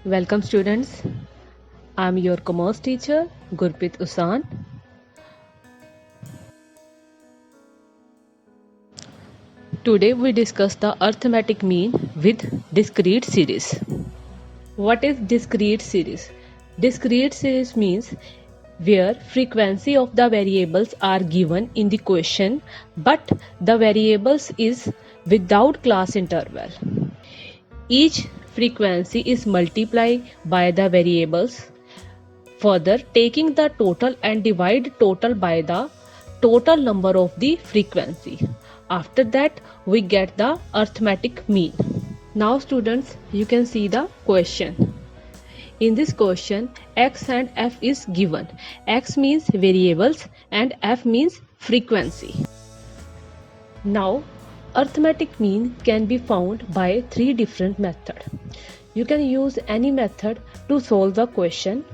Welcome students. I am your commerce teacher Gurpreet Usan. Today we discuss the arithmetic mean with discrete series. What is discrete series? Discrete series means where frequency of the variables are given in the question but the variables is without class interval. Each frequency is multiplied by the variables. Further, taking the total and divide total by the total number of the frequency. After that, we get the arithmetic mean. Now students, you can see the question. In this question, x and f is given. X means variables and f means frequency. Now, arithmetic mean can be found by three different methods. You can use any method to solve the question.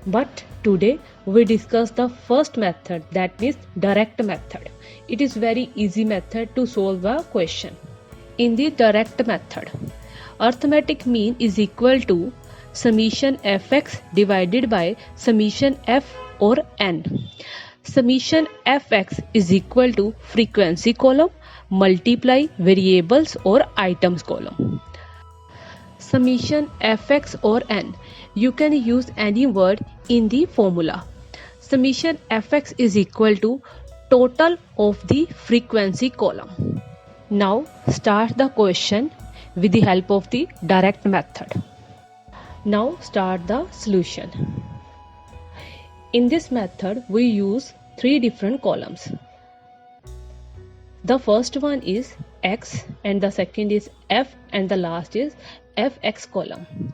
But today we discuss the first method, that means direct method. It is very easy method to solve a question. In the direct method, arithmetic mean is equal to summation fx divided by summation f or n. Summation fx is equal to frequency column multiply variables or items column. Summation fx or n. You can use any word in the formula. Summation fx is equal to total of the frequency column. Now start the question with the help of the direct method. Now start the solution. In this method we use three different columns. The first one is x and the second is f and the last is fx column.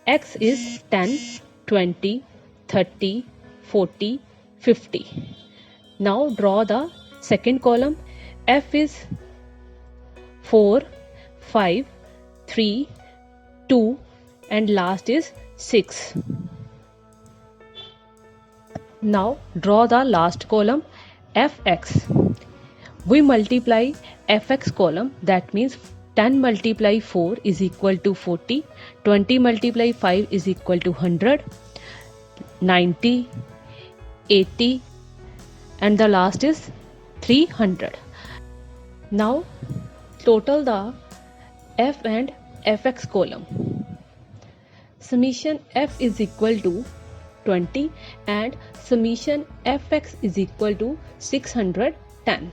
X is 10, 20, 30, 40, 50. Now draw the second column. F is 4, 5, 3, 2 and last is 6. Now draw the last column fx. We multiply fx column, that means 10 multiply 4 is equal to 40, 20 multiply 5 is equal to 100, 90, 80 and the last is 300. Now total the f and fx column. Summation f is equal to 20 and summation fx is equal to 610.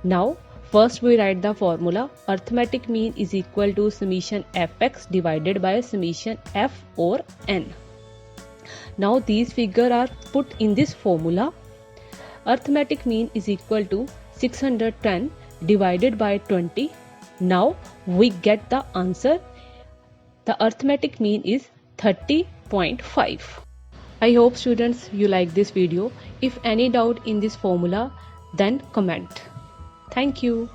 Now first we write the formula. Arithmetic mean is equal to summation fx divided by summation f or n. Now these figures are put in this formula. Arithmetic mean is equal to 610 divided by 20. Now we get the answer. The arithmetic mean is 30.5. I hope students you like this video. If any doubt in this formula, then comment. Thank you.